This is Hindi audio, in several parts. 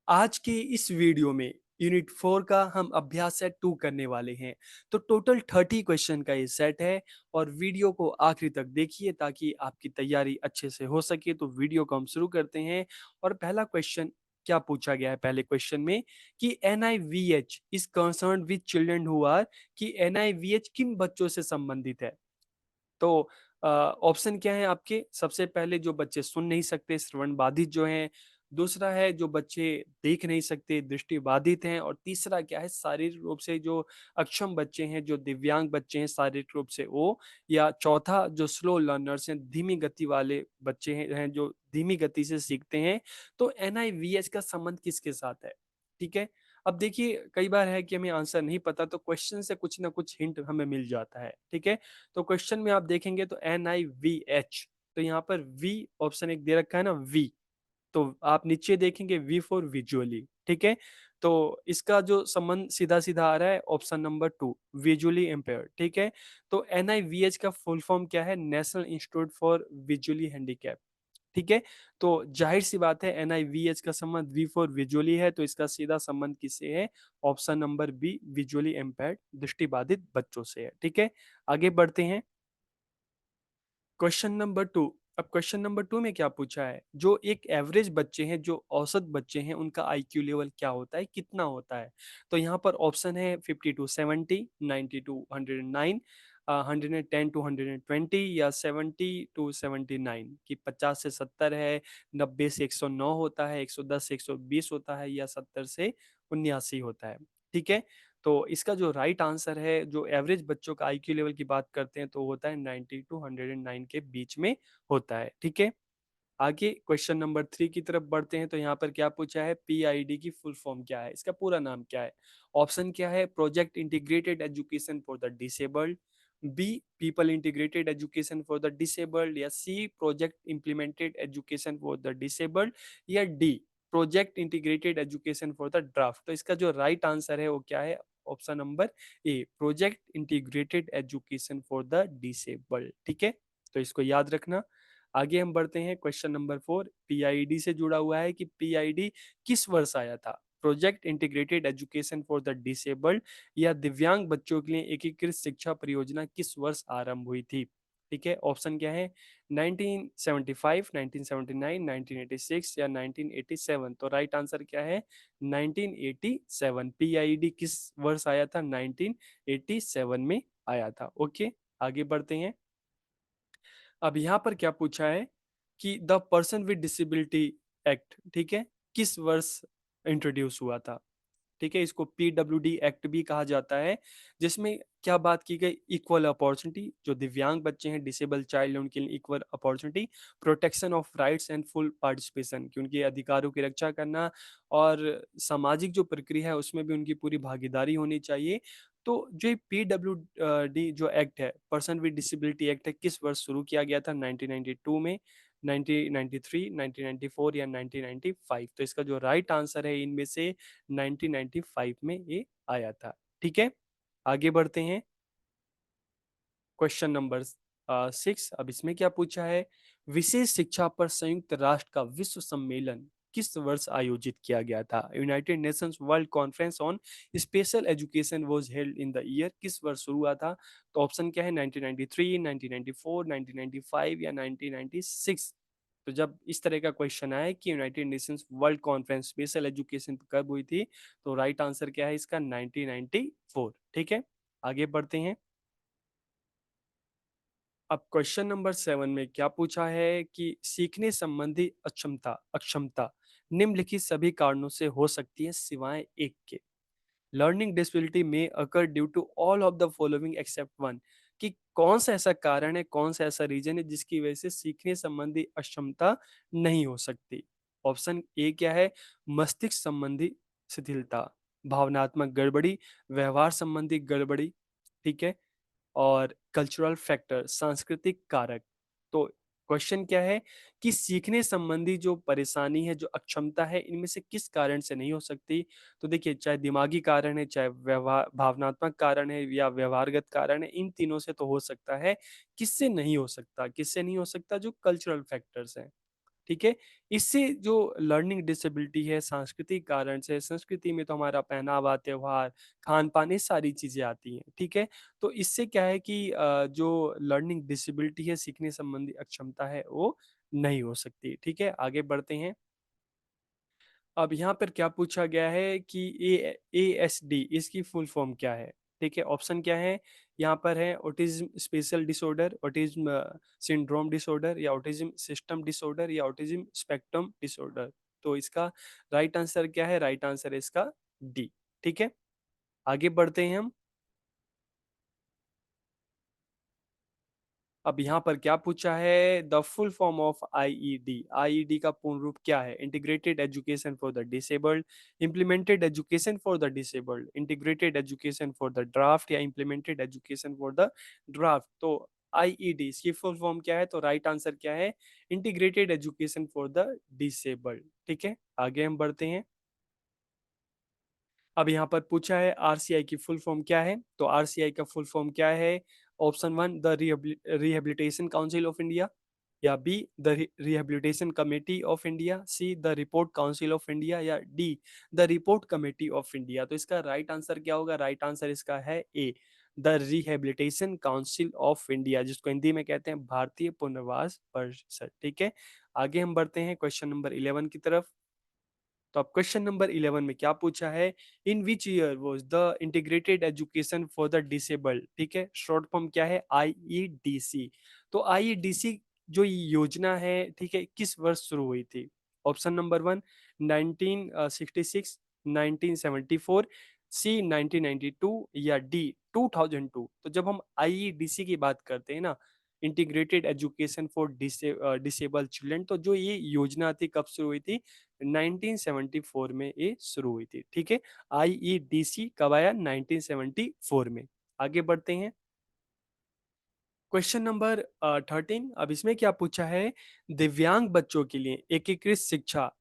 आज के इस वीडियो में यूनिट 4 का हम अभ्यास सेट 2 करने वाले हैं। तो टोटल 30 क्वेश्चन का ये सेट है और वीडियो को आखिरी तक देखिए ताकि आपकी तैयारी अच्छे से हो सके। तो वीडियो को हम शुरू करते हैं और पहला क्वेश्चन क्या पूछा गया है पहले क्वेश्चन में कि NIVH is concerned with children who are, कि एनआईवीएच किन बच्चों से संबंधित है। तो ऑप्शन क्या है आपके? सबसे पहले जो बच्चे सुन नहीं सकते, श्रवण बाधित जो हैं, दूसरा है जो बच्चे देख नहीं सकते, दृष्टि बाधित हैं, और तीसरा क्या है, शारीरिक रूप से जो अक्षम बच्चे हैं, जो दिव्यांग बच्चे हैं शारीरिक रूप से वो, या चौथा जो स्लो लर्नर्स हैं, धीमी गति वाले बच्चे हैं जो धीमी गति से सीखते हैं। तो एनआईवीएच का संबंध किसके साथ है? ठीक है। अब देखिए कई बार है कि हमें आंसर नहीं पता तो क्वेश्चन से कुछ ना कुछ हिंट हमें मिल जाता है। ठीक है। तो क्वेश्चन में आप देखेंगे तो NIVH, तो यहाँ पर वी ऑप्शन एक दे रखा है ना, वी। तो आप नीचे देखेंगे वी फॉर विजुअली। ठीक है। तो इसका जो संबंध सीधा सीधा आ रहा है ऑप्शन नंबर 2, विजुअली इम्पेयर्ड। ठीक है। तो NIVH का फुल फॉर्म क्या है? National institute for visually handicap. ठीक है। तो जाहिर सी बात है NIVH का संबंध वी फॉर विजुअली है, तो इसका सीधा संबंध किससे है? Option number B, visually impaired दृष्टिबाधित बच्चों से है। ठीक है। आगे बढ़ते हैं। Question number 2। अब क्वेश्चन नंबर 2 में क्या पूछा है? जो एक एवरेज बच्चे हैं, जो औसत बच्चे हैं, उनका आईक्यू लेवल क्या होता है, कितना होता है? तो यहाँ पर ऑप्शन है 50 टू 70, 90 टू 109, 110 टू 120, या 70 टू 79, कि 50 से 70 है, 90 से 109 होता है, 110 से 120 होता है, या 70 से 79 होता है। ठीक है। तो इसका जो राइट आंसर है, जो एवरेज बच्चों का आईक्यू लेवल की बात करते हैं, तो होता है 90 टू 109 के बीच में होता है। ठीक है। आगे क्वेश्चन नंबर 3 की तरफ बढ़ते हैं। तो यहाँ पर क्या पूछा है? पीआईडी की फुल फॉर्म क्या है, इसका पूरा नाम क्या है? ऑप्शन क्या है? Project integrated education for the disabled, B people integrated education for the disabled, या C project implemented education for the disabled, या D project integrated education for the draft. तो इसका जो राइट आंसर है वो क्या है? Option number A, project integrated education for the disabled. ठीक है। तो इसको याद रखना। आगे हम बढ़ते हैं। क्वेश्चन नंबर 4 पीआईडी से जुड़ा हुआ है कि पीआईडी किस वर्ष आया था? Project integrated education for the disabled या दिव्यांग बच्चों के लिए एकीकृत शिक्षा परियोजना किस वर्ष आरंभ हुई थी? ठीक है। ऑप्शन क्या है? 1975, 1979, 1986 या 1987। तो राइट आंसर क्या है? 1987। पीआईडी किस वर्ष आया था? 1987 में आया था। ओके। आगे बढ़ते हैं। अब यहाँ पर क्या पूछा है कि the person with disability act, ठीक है, किस वर्ष इंट्रोड्यूस हुआ था? ठीक है। इसको पीडब्ल्यूडी एक्ट भी कहा जाता है, जिसमें क्या बात की गई? इक्वल अपॉर्चुनिटी, जो दिव्यांग बच्चे हैं, डिसेबल चाइल्ड है, उनके लिए equal opportunity, protection of rights and full participation, कि उनके अधिकारों की रक्षा करना, और सामाजिक जो प्रक्रिया है उसमें भी उनकी पूरी भागीदारी होनी चाहिए। तो जो पीडब्ल्यू डी जो एक्ट है, पर्सन विद डिसेबिलिटी एक्ट है, किस वर्ष शुरू किया गया था? 1992 में, 1993, 1994 या 1995? तो इसका जो राइट आंसर है इनमें से 1995 में ये आया था। ठीक है। आगे बढ़ते हैं। Question number 6। अब इसमें क्या पूछा है? विशेष शिक्षा पर संयुक्त राष्ट्र का विश्व सम्मेलन किस वर्ष आयोजित किया गया था? United Nations world conference on special education was held in the year, किस वर्ष शुरू हुआ था? तो ऑप्शन क्या है? 1993, 1994, 1995 या 1996? तो जब इस तरह का क्वेश्चन आए कि United Nations world conference special education कब हुई थी, तो राइट आंसर क्या है इसका? 1994। ठीक है। आगे बढ़ते हैं। अब क्वेश्चन नंबर 7 में क्या पूछा है कि सीखने संबंधी अक्षमता अक्षमता निम्नलिखित सभी कारणों से हो सकती है सिवाय एक के। लर्निंग डिसेबिलिटी में occur due to all of the following except one, कि कौन सा ऐसा कारण है, कौन सा ऐसा रीजन है जिसकी वजह से सीखने संबंधी अक्षमता नहीं हो सकती? ऑप्शन ए क्या है? मस्तिष्क संबंधी शिथिलता, भावनात्मक गड़बड़ी, व्यवहार संबंधी गड़बड़ी, ठीक है, और कल्चरल फैक्टर सांस्कृतिक कारक। तो क्वेश्चन क्या है कि सीखने संबंधी जो परेशानी है, जो अक्षमता है, इनमें से किस कारण से नहीं हो सकती? तो देखिए, चाहे दिमागी कारण है, चाहे व्यवहार भावनात्मक कारण है, या व्यवहारगत कारण है, इन तीनों से तो हो सकता है। किससे नहीं हो सकता? किससे नहीं हो सकता? जो कल्चरल फैक्टर्स हैं। ठीक है। इससे जो लर्निंग डिसेबिलिटी है सांस्कृतिक कारण से, संस्कृति में तो हमारा पहनावा, त्योहार, खान पान, ये सारी चीज़ें आती हैं, ठीक है। तो इससे क्या है कि जो लर्निंग डिसेबिलिटी है, सीखने संबंधी अक्षमता है, वो नहीं हो सकती, ठीक है। आगे बढ़ते हैं। अब यहाँ पर क्या पूछा गया है कि ASD इसकी फुल फॉर्म क्या है, ठीक है। ऑप्शन क्या है यहाँ पर है, autism special disorder, autism syndrome disorder, या ऑटिज्म सिस्टम डिसऑर्डर, या ऑटिज्म स्पेक्ट्रम डिसऑर्डर। तो इसका राइट आंसर क्या है? राइट आंसर है इसका डी, ठीक है। आगे बढ़ते हैं हम। अब यहाँ पर क्या पूछा है, the full form of IED, IED का पूर्ण रूप क्या है? Integrated education for the disabled, implemented education for the disabled, integrated education for the draft, या implemented education for the draft. तो आईईडी इसकी फुल फॉर्म क्या है? तो राइट आंसर क्या है? Integrated education for the disabled, ठीक है। आगे हम बढ़ते हैं। अब यहाँ पर पूछा है आरसीआई की फुल फॉर्म क्या है? तो आरसीआई का फुल फॉर्म क्या है? Option one, the rehabilitation council of India, या B the rehabilitation committee of India, C the report council of India, या D the report committee of India. तो इसका राइट आंसर क्या होगा? राइट आंसर इसका है A, the rehabilitation council of India, जिसको हिंदी में कहते हैं भारतीय पुनर्वास परिषद, ठीक है। आगे हम बढ़ते हैं क्वेश्चन नंबर 11 की तरफ। तो अब क्वेश्चन नंबर 11 में क्या पूछा है, in which year was the integrated education for the disabled, ठीक है। शॉर्ट फॉर्म क्या है? आईईडीसी। तो आईईडीसी जो योजना है, ठीक है, किस वर्ष शुरू हुई थी? ऑप्शन नंबर वन, 1966, 1974, सी 1992, या डी 2002। तो जब हम आईईडीसी की बात करते हैं ना, integrated education for disable children, तो जो ये योजना थी कब शुरू हुई थी? 1974 में ये शुरू हुई थी, ठीक है। आईईडीसी कब आया? 1974 में। आगे बढ़ते हैं। Question number 13। अब इसमें क्या पूछा है, दिव्यांग बच्चों के लिए एकीकृत शिक्षा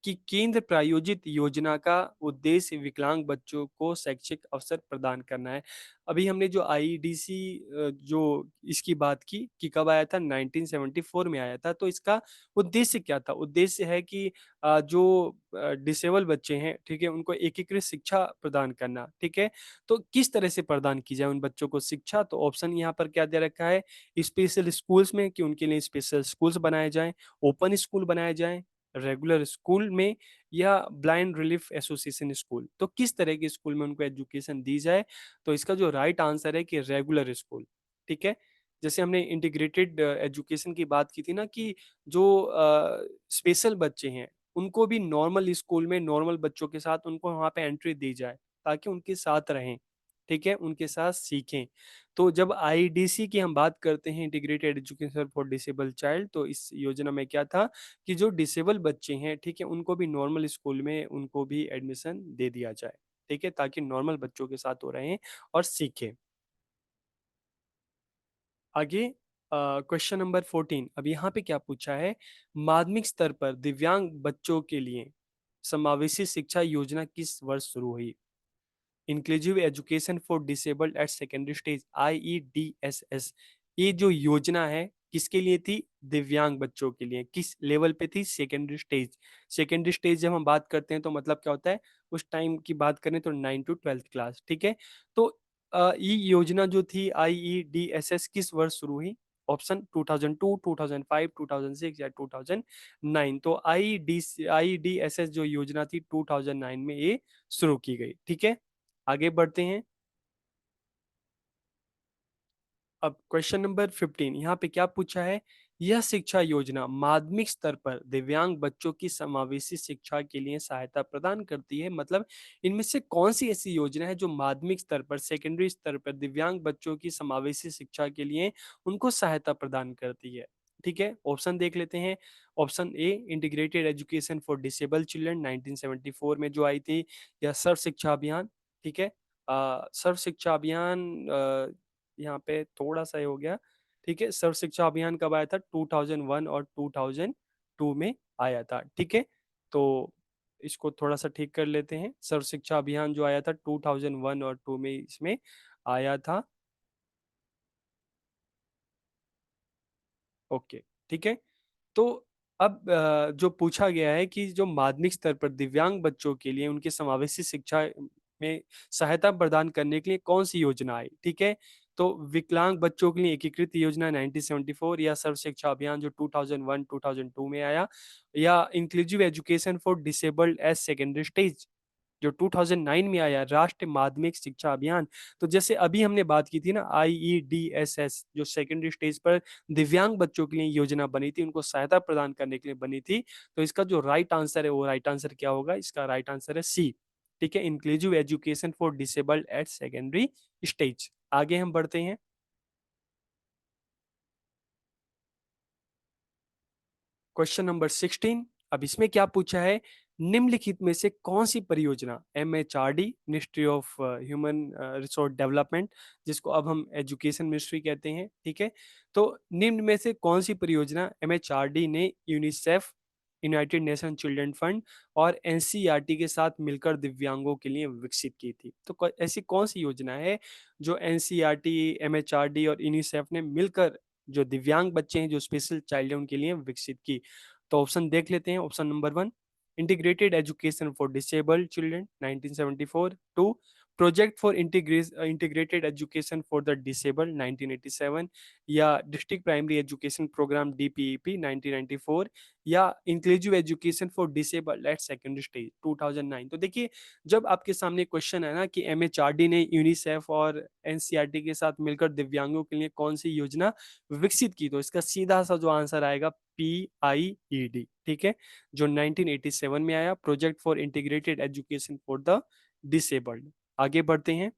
की केंद्र प्रायोजित योजना का उद्देश्य विकलांग बच्चों को शैक्षिक अवसर प्रदान करना है। अभी हमने जो आईडीसी जो इसकी बात की कि कब आया था, 1974 में आया था। तो इसका उद्देश्य क्या था? उद्देश्य है कि जो डिसेबल बच्चे हैं, ठीक है, उनको एकीकृत शिक्षा प्रदान करना, ठीक है। तो किस तरह से प्रदान की जाए उन बच्चों को शिक्षा? तो ऑप्शन यहाँ पर क्या दे रखा है, स्पेशल स्कूल्स में, कि उनके लिए स्पेशल स्कूल्स बनाए जाएं, ओपन स्कूल बनाए जाएं, रेगुलर स्कूल में, या ब्लाइंड रिलीफ एसोसिएशन स्कूल। तो किस तरह के स्कूल में उनको एजुकेशन दी जाए? तो इसका जो राइट आंसर है कि रेगुलर स्कूल, ठीक है। जैसे हमने इंटीग्रेटेड एजुकेशन की बात की थी ना, कि जो स्पेशल बच्चे हैं उनको भी नॉर्मल स्कूल में नॉर्मल बच्चों के साथ उनको वहाँ पे एंट्री दी जाए, ताकि उनके साथ रहें, ठीक है, उनके साथ सीखें। तो जब आईडीसी की हम बात करते हैं, integrated education for disable child, तो इस योजना में क्या था कि जो डिसेबल बच्चे हैं, ठीक है, उनको भी नॉर्मल स्कूल में उनको भी एडमिशन दे दिया जाए, ठीक है, ताकि नॉर्मल बच्चों के साथ वो रहें और सीखें। आगे क्वेश्चन नंबर 14। अब यहाँ पे क्या पूछा है, माध्यमिक स्तर पर दिव्यांग बच्चों के लिए समावेशी शिक्षा योजना किस वर्ष शुरू हुई? Inclusive education for disabled at secondary stage, IEDSS, ये जो योजना है किसके लिए थी? दिव्यांग बच्चों के लिए। किस लेवल पे थी? Secondary stage. सेकेंडरी स्टेज जब हम बात करते हैं तो मतलब क्या होता है, उस टाइम की बात करें तो 9 to 12th क्लास, ठीक है। तो ये योजना जो थी IEDSS किस वर्ष शुरू हुई? ऑप्शन 2002, 2005, 2006, या 2009। तो IEDSS जो योजना थी 2009 में ये शुरू की गई, ठीक है। आगे बढ़ते हैं। अब क्वेश्चन नंबर 15, यहाँ पे क्या पूछा है, यह शिक्षा योजना माध्यमिक स्तर पर दिव्यांग बच्चों की समावेशी शिक्षा के लिए सहायता प्रदान करती है। मतलब इनमें से कौन सी ऐसी योजना है जो माध्यमिक स्तर पर, सेकेंडरी स्तर पर दिव्यांग बच्चों की समावेशी शिक्षा के लिए उनको सहायता प्रदान करती है, ठीक है। ऑप्शन देख लेते हैं। Option A, integrated education for disable children 1974 में जो आई थी, या सर्व शिक्षा अभियान, ठीक है। सर्व शिक्षा अभियान यहाँ पे थोड़ा सा ये हो गया, ठीक है। सर्व शिक्षा अभियान कब आया था? 2001 और 2002 में आया था, ठीक है। तो इसको थोड़ा सा ठीक कर लेते हैं। सर्व शिक्षा अभियान जो आया था 2001 और 2 में इसमें आया था, ओके, ठीक है। तो अब जो पूछा गया है कि जो माध्यमिक स्तर पर दिव्यांग बच्चों के लिए उनके समावेशी शिक्षा में सहायता प्रदान करने के लिए कौन सी योजना आई, ठीक है। तो विकलांग बच्चों के लिए एकीकृत योजना 1974, या सर्व शिक्षा अभियान जो 2001-2002 में आया, या inclusive education for disabled as secondary stage जो 2009 में आया, राष्ट्रीय माध्यमिक शिक्षा अभियान। तो जैसे अभी हमने बात की थी ना, IEDSS जो सेकेंडरी स्टेज पर दिव्यांग बच्चों के लिए योजना बनी थी, उनको सहायता प्रदान करने के लिए बनी थी। तो इसका जो राइट आंसर है, वो राइट आंसर क्या होगा? इसका राइट आंसर है सी, ठीक है, inclusive education for disabled at secondary stage. आगे हम बढ़ते हैं। Question number 16। अब इसमें क्या पूछा है? निम्नलिखित में से कौन सी परियोजना MHRD, ministry of human resource development, जिसको अब हम एजुकेशन मिनिस्ट्री कहते हैं, ठीक है। तो निम्न में से कौन सी परियोजना MHRD ने UNICEF, United nation children fund और NCERT के साथ मिलकर दिव्यांगों के लिए विकसित की थी? तो ऐसी कौन सी योजना है जो NCERT, MHRD और यूनिसेफ ने मिलकर जो दिव्यांग बच्चे हैं, जो स्पेशल चाइल्ड है, उनके लिए विकसित की? तो ऑप्शन देख लेते हैं। Option number 1, integrated education for disabled children 1974। 2, project for integrated education for the disabled 1987, या district primary education programme DPEP 1994, या inclusive education for disabled at secondary stage 2009। तो देखिए, जब आपके सामने क्वेश्चन है ना कि MHRD ने यूनिसेफ और NCERT के साथ मिलकर दिव्यांगों के लिए कौन सी योजना विकसित की, तो इसका सीधा सा जो आंसर आएगा PIED, ठीक है, जो 1987 में आया, project for integrated education for the disabled. आगे बढ़ते हैं।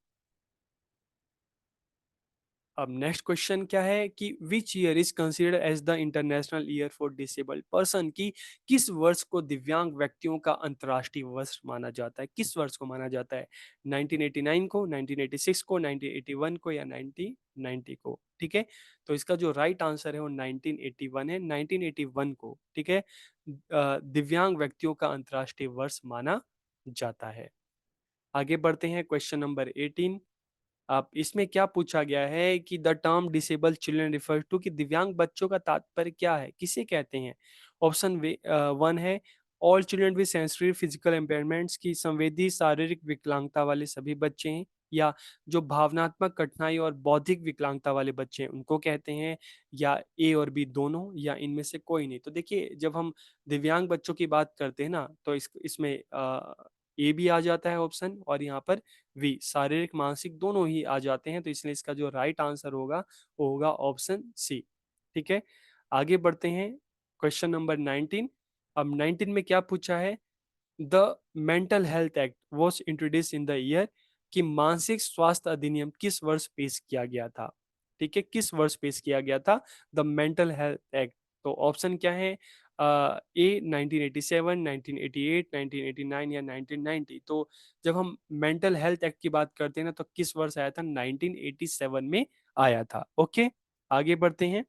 अब नेक्स्ट क्वेश्चन क्या है कि which year is considered as the international year for disabled person, की किस वर्ष को दिव्यांग व्यक्तियों का अंतर्राष्ट्रीय वर्ष माना जाता है? किस वर्ष को माना जाता है? 1989 को, 1986 को, 1981 को, या 1990 को, ठीक है। तो इसका जो राइट आंसर है वो 1981 है। 1981 को, ठीक है, दिव्यांग व्यक्तियों का अंतर्राष्ट्रीय वर्ष माना जाता है। आगे बढ़ते हैं। Question number 18। अब इसमें क्या पूछा गया है कि the term disable children refers to, कि दिव्यांग बच्चों का तात्पर्य क्या है, किसे कहते हैं? ऑप्शन 1 है all children with sensory physical impairments, की संवेदी शारीरिक विकलांगता वाले सभी बच्चे हैं, या जो भावनात्मक कठिनाई और बौद्धिक विकलांगता वाले बच्चे हैं उनको कहते हैं, या ए और बी दोनों, या इनमें से कोई नहीं। तो देखिए, जब हम दिव्यांग बच्चों की बात करते हैं ना, तो इसमें ए भी आ जाता है ऑप्शन, और यहाँ पर वी, शारीरिक मानसिक दोनों ही आ जाते हैं। तो इसलिए इसका जो राइट आंसर होगा वो होगा ऑप्शन सी, ठीक है। आगे बढ़ते हैं। Question number 19। अब 19 में क्या पूछा है? The mental health act was introduce in the year, कि मानसिक स्वास्थ्य अधिनियम किस वर्ष पेश किया गया था? ठीक है, किस वर्ष पेश किया गया था द मेंटल हेल्थ एक्ट? तो ऑप्शन क्या है? ए 1987, 1988, 1989, या 1990। तो जब हम मेंटल हेल्थ एक्ट की बात करते हैं ना, तो किस वर्ष आया था? 1987 में आया था। ओके, आगे बढ़ते हैं।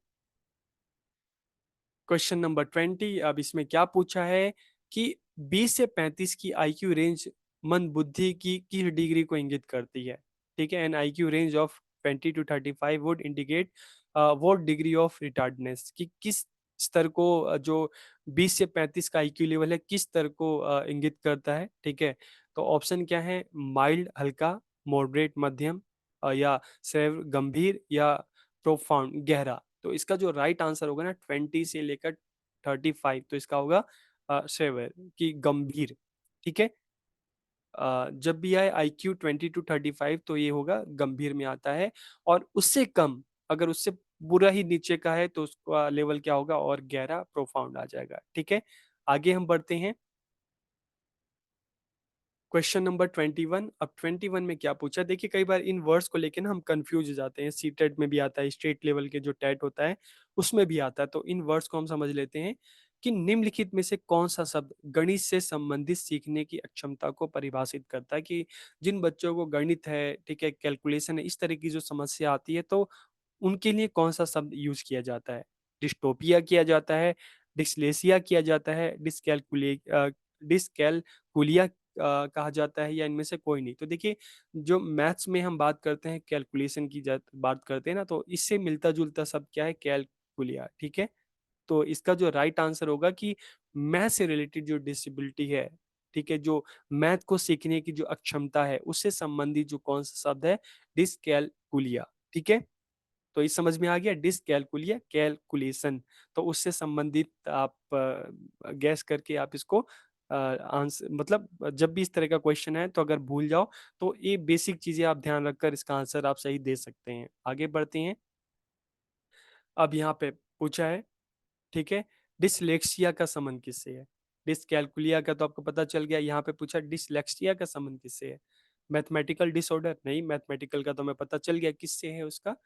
Question number 20। अब इसमें क्या पूछा है कि 20 से 35 की आईक्यू रेंज मंद बुद्धि की किस डिग्री को इंगित करती है? ठीक है, an IQ range of 20 to 35 would indicate what degree of retardness, कि किस स्तर को जो 20 से 35 का आईक्यू लेवल है, किस स्तर को इंगित करता है, ठीक है। तो ऑप्शन क्या है? माइल्ड हल्का, मॉडरेट मध्यम, या सेव गंभीर, या प्रोफाउंड गहरा। तो इसका जो राइट आंसर होगा ना 20 से लेकर 35, तो इसका होगा सेवर की गंभीर, ठीक है। जब भी आए IQ 20 to 35, तो ये होगा गंभीर में आता है। और उससे कम, अगर उससे बुरा ही नीचे का है, तो उसका लेवल क्या होगा? और गहरा, प्रोफाउंड आ जाएगा, ठीक है। आगे हम बढ़ते हैं। Question number 21। अब 21 में क्या पूछा? देखिए, कई बार इन वर्ड्स को लेके ना हम कंफ्यूज हो जाते हैं। सीटेट में भी आता है, स्टेट लेवल के जो टेट होता है उसमें भी आता है। तो इन वर्ड्स को हम समझ लेते हैं कि निम्नलिखित में से कौन सा शब्द गणित से संबंधित सीखने की अक्षमता को परिभाषित करता है, कि जिन बच्चों को गणित है, ठीक है, कैलकुलेशन है, इस तरह की जो समस्या आती है, तो उनके लिए कौन सा शब्द यूज किया जाता है? डिस्टोपिया किया जाता है, डिस्लेसिया किया जाता है, डिसकैलकुलिया कहा जाता है, या इनमें से कोई नहीं? तो देखिए, जो मैथ्स में हम बात करते हैं, कैलकुलेशन की बात करते हैं ना, तो इससे मिलता जुलता शब्द क्या है? कैलकुलिया, ठीक है। तो इसका जो राइट आंसर होगा कि मैथ से रिलेटेड जो डिसेबिलिटी है, ठीक है, जो मैथ को सीखने की जो अक्षमता है उससे संबंधित जो कौन सा शब्द है, डिसकैलकुलिया। ठीक है, तो इस समझ में आ गया, डिसकैलकुलिया कैलकुलेशन। तो उससे संबंधित आप गैस करके आप इसको आंसर, मतलब जब भी इस तरह का क्वेश्चन है तो अगर भूल जाओ तो ये बेसिक चीजें आप ध्यान रखकर इसका आंसर आप सही दे सकते हैं। आगे बढ़ते हैं। अब यहाँ पे पूछा है, ठीक है, डिसलेक्सिया का संबंध किससे है? डिसकैलकुलिया का तो आपको पता चल गया, यहाँ पे पूछा डिसलेक्सिया का संबंध किससे है? मैथमेटिकल डिसऑर्डर नहीं, मैथमेटिकल का तो हमें पता चल गया किससे है, उसका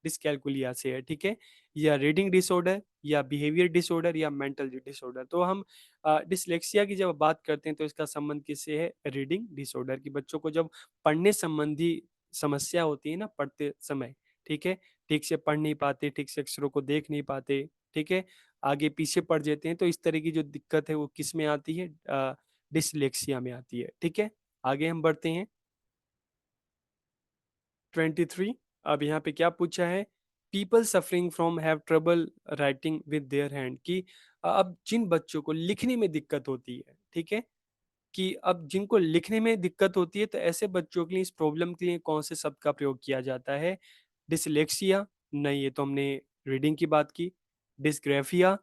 डिसकैलकुलिया से है। ठीक है, या रीडिंग डिसऑर्डर या बिहेवियर डिसऑर्डर या मेंटल डिसऑर्डर। तो हम डिसलेक्सिया की जब बात करते हैं तो इसका संबंध किससे है? रीडिंग डिसऑर्डर की। बच्चों को जब पढ़ने संबंधी समस्या होती है ना पढ़ते समय, ठीक है, ठीक से पढ़ नहीं पाते, ठीक से अक्षरों को देख नहीं पाते, ठीक है, आगे पीछे पड़ जाते हैं, तो इस तरह की जो दिक्कत है वो किस में आती है? डिसलेक्सिया में आती है। ठीक है, आगे हम बढ़ते हैं। 23। अब यहाँ पे क्या पूछा है? People suffering from have trouble writing with their hand, कि अब जिन बच्चों को लिखने में दिक्कत होती है, ठीक है, कि अब जिनको लिखने में दिक्कत होती है तो ऐसे बच्चों के लिए, इस प्रॉब्लम के लिए कौन से शब्द का प्रयोग किया जाता है? डिसलेक्सिया नहीं, ये तो हमने रीडिंग की बात की। डिसग्राफिया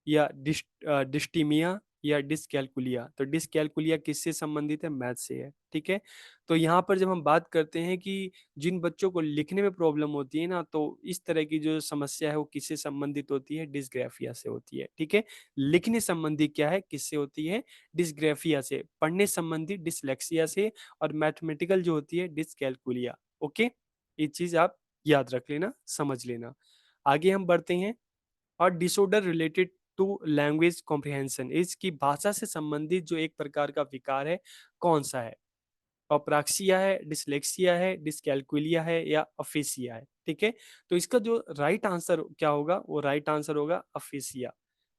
या डिस्टीमिया या डिसकैलकुलिया। तो डिसकैलकुलिया किससे संबंधित है? मैथ से है। ठीक है, तो यहाँ पर जब हम बात करते हैं कि जिन बच्चों को लिखने में प्रॉब्लम होती है ना, तो इस तरह की जो समस्या है वो किससे संबंधित होती है? डिसग्राफिया से होती है। ठीक है, लिखने संबंधी क्या है, किससे होती है? डिसग्राफिया से। पढ़ने संबंधी डिसलेक्सिया से। और मैथमेटिकल जो होती है डिसकैलकुलिया। ओके, ये चीज आप याद रख लेना, समझ लेना। आगे हम बढ़ते हैं। और disorder related to language comprehension, इसकी भाषा से संबंधित जो एक प्रकार का विकार है, कौन सा है? अप्राक्सिया है, डिसलेक्सिया है, डिसकैलकुलिया है या अफेसिया है? ठीक है, तो इसका जो राइट आंसर क्या होगा? वो राइट आंसर होगा अफेसिया।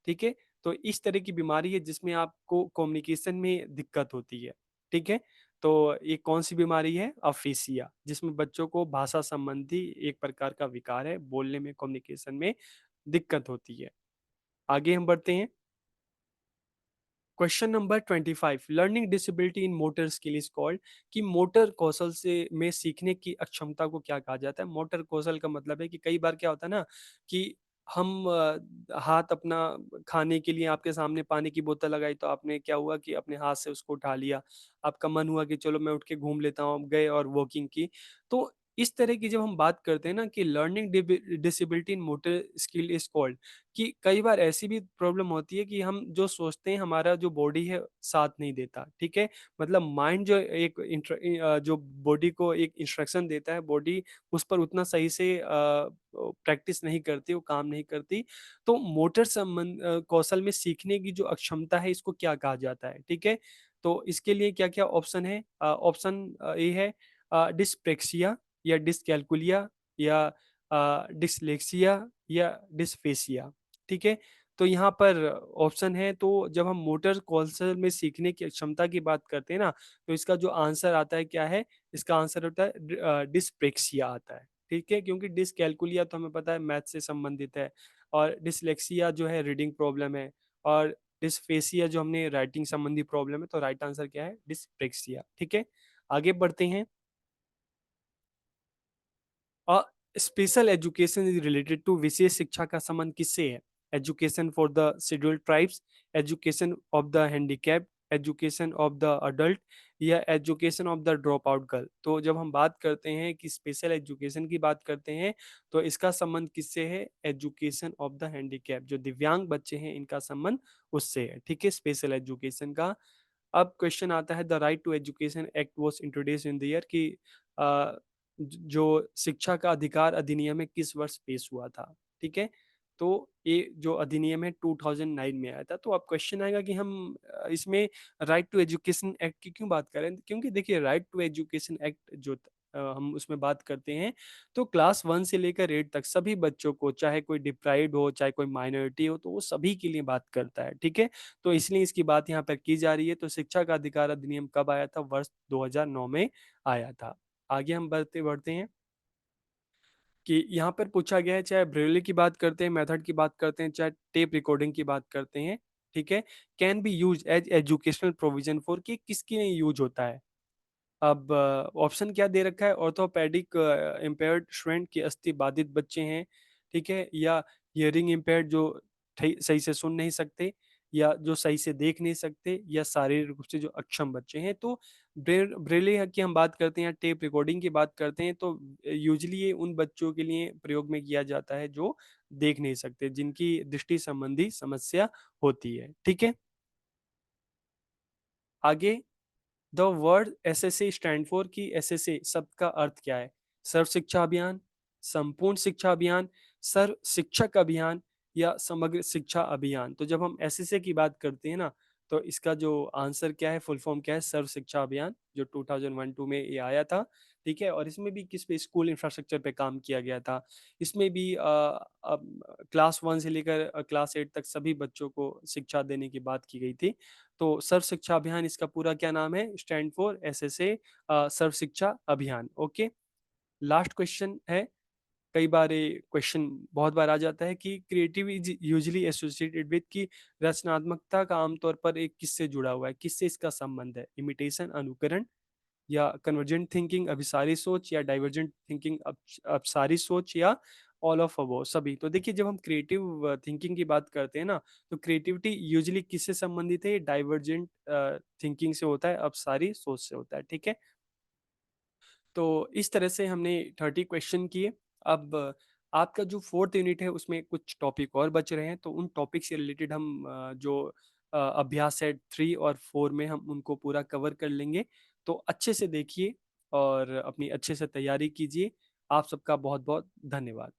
ठीक है, तो इस तरह की बीमारी है जिसमें आपको कम्युनिकेशन में दिक्कत होती है। ठीक है, तो ये कौन सी बीमारी है? अफेसिया, जिसमें बच्चों को भाषा संबंधी एक प्रकार का विकार है, बोलने में, कम्युनिकेशन में दिक्कत होती है। आगे हम बढ़ते हैं। Question number 25, learning disability in motor skill is called, कि मोटर कौशल से में सीखने की अक्षमता को क्या कहा जाता है? मोटर कौशल का मतलब है कि कई बार क्या होता है ना कि हम हाथ अपना, खाने के लिए आपके सामने पानी की बोतल लगाई तो आपने क्या हुआ कि अपने हाथ से उसको उठा लिया। आपका मन हुआ कि चलो मैं उठ के घूम लेता हूँ, गए और वॉकिंग की। तो इस तरह की जब हम बात करते हैं ना कि learning disability in motor skill is called, कि कई बार ऐसी भी प्रॉब्लम होती है कि हम जो सोचते हैं हमारा जो बॉडी है साथ नहीं देता। ठीक है, मतलब माइंड जो एक जो बॉडी को एक इंस्ट्रक्शन देता है, बॉडी उस पर उतना सही से प्रैक्टिस नहीं करती, वो काम नहीं करती। तो मोटर संबंध कौशल में सीखने की जो अक्षमता है, इसको क्या कहा जाता है? ठीक है, तो इसके लिए क्या क्या ऑप्शन है? ऑप्शन ए है डिस्प्रेक्सिया या डिसकैलकुलिया या डिसलेक्सिया या डिस्फेसिया। ठीक है, तो यहाँ पर ऑप्शन है, तो जब हम मोटर कौशल में सीखने की क्षमता की बात करते हैं ना, तो इसका जो आंसर आता है क्या है? इसका आंसर होता है डिस्प्रेक्सिया आता है। ठीक है, क्योंकि डिसकैलकुलिया तो हमें पता है मैथ से संबंधित है, और डिसलेक्सिया जो है रीडिंग प्रॉब्लम है, और डिस्फेसिया जो हमने राइटिंग संबंधी प्रॉब्लम है। तो राइट आंसर क्या है? डिस्प्रेक्सिया। ठीक है, आगे बढ़ते हैं। और special education is related to, विशेष शिक्षा का संबंध किससे है? Education for the scheduled tribes, education of the handicapped, education of the adult या education of the dropout girl. तो जब हम बात करते हैं कि स्पेशल एजुकेशन की बात करते हैं, तो इसका संबंध किससे है? एजुकेशन ऑफ द हैंडीकैप, जो दिव्यांग बच्चे हैं इनका संबंध उससे है। ठीक है, स्पेशल एजुकेशन का। अब क्वेश्चन आता है, the right to education act was introduce in the year, कि जो शिक्षा का अधिकार अधिनियम है किस वर्ष पेश हुआ था? ठीक है, तो ये जो अधिनियम है 2009 में आया था। तो अब क्वेश्चन आएगा कि हम इसमें राइट टू एजुकेशन एक्ट की क्यों बात करें? क्योंकि देखिए, राइट टू एजुकेशन एक्ट जो हम उसमें बात करते हैं, तो क्लास 1 से लेकर 8 तक सभी बच्चों को, चाहे कोई डिप्राइव्ड हो, चाहे कोई माइनॉरिटी हो, तो वो सभी के लिए बात करता है। ठीक है, तो इसलिए इसकी बात यहाँ पर की जा रही है। तो शिक्षा का अधिकार अधिनियम कब आया था? वर्ष 2009 में आया था। आगे हम बढ़ते बढ़ते हैं। कि यहाँ पर पूछा गया है, चाहे ब्रेली की बात करते हैं, मेथड की बात करते हैं, चाहे टेप रिकॉर्डिंग की बात करते हैं, ठीक है, can be use as educational provision for, कि किसके लिए यूज होता है। अब ऑप्शन क्या दे रखा है, ऑर्थोपेडिक इम्पेयर्ड स्टूडेंट की अस्थि बाधित बच्चे हैं, ठीक है, या हियरिंग इम्पेयर्ड जो सही से सुन नहीं सकते, या जो सही से देख नहीं सकते, या शारीरिक रूप से जो अक्षम बच्चे हैं। तो ब्रेले की हम बात करते हैं या टेप रिकॉर्डिंग की बात करते हैं, तो यूजली ये उन बच्चों के लिए प्रयोग में किया जाता है जो देख नहीं सकते, जिनकी दृष्टि संबंधी समस्या होती है, ठीक है। आगे, the word SSA stand for, की एसएसए शब्द का अर्थ क्या है। सर्व शिक्षा अभियान, संपूर्ण शिक्षा अभियान, सर्व शिक्षक अभियान, या समग्र शिक्षा अभियान। तो जब हम एसएसए की बात करते हैं ना, तो इसका जो आंसर क्या है, फुल फॉर्म क्या है, सर्व शिक्षा अभियान, जो 2001-2 में ये आया था, ठीक है। और इसमें भी किस पे, स्कूल इंफ्रास्ट्रक्चर पे काम किया गया था। इसमें भी क्लास 1 से लेकर क्लास 8 तक सभी बच्चों को शिक्षा देने की बात की गई थी। तो सर्व शिक्षा अभियान इसका पूरा क्या नाम है, स्टैंड फॉर एसएसए, सर्व शिक्षा अभियान, ओके। लास्ट क्वेश्चन है, कई बार ये क्वेश्चन बहुत बार आ जाता है कि creative is usually associated with, की रचनात्मकता का आमतौर पर एक किससे जुड़ा हुआ है, किससे इसका संबंध है, इमिटेशन अनुकरण, या कन्वर्जेंट थिंकिंग अभिसारी सोच, या डाइवर्जेंट थिंकिंग अपसारी सोच, या ऑल ऑफ अबोव सभी। तो देखिए, जब हम क्रिएटिव थिंकिंग की बात करते हैं ना, तो क्रिएटिविटी यूजुअली किससे संबंधित है, डाइवर्जेंट थिंकिंग से होता है, अपसारी सोच से होता है, ठीक है। तो इस तरह से हमने 30 क्वेश्चन किए। अब आपका जो फोर्थ यूनिट है उसमें कुछ टॉपिक और बच रहे हैं, तो उन टॉपिक से रिलेटेड हम जो अभ्यास है 3 और 4 में हम उनको पूरा कवर कर लेंगे। तो अच्छे से देखिए और अपनी अच्छे से तैयारी कीजिए। आप सबका बहुत बहुत धन्यवाद।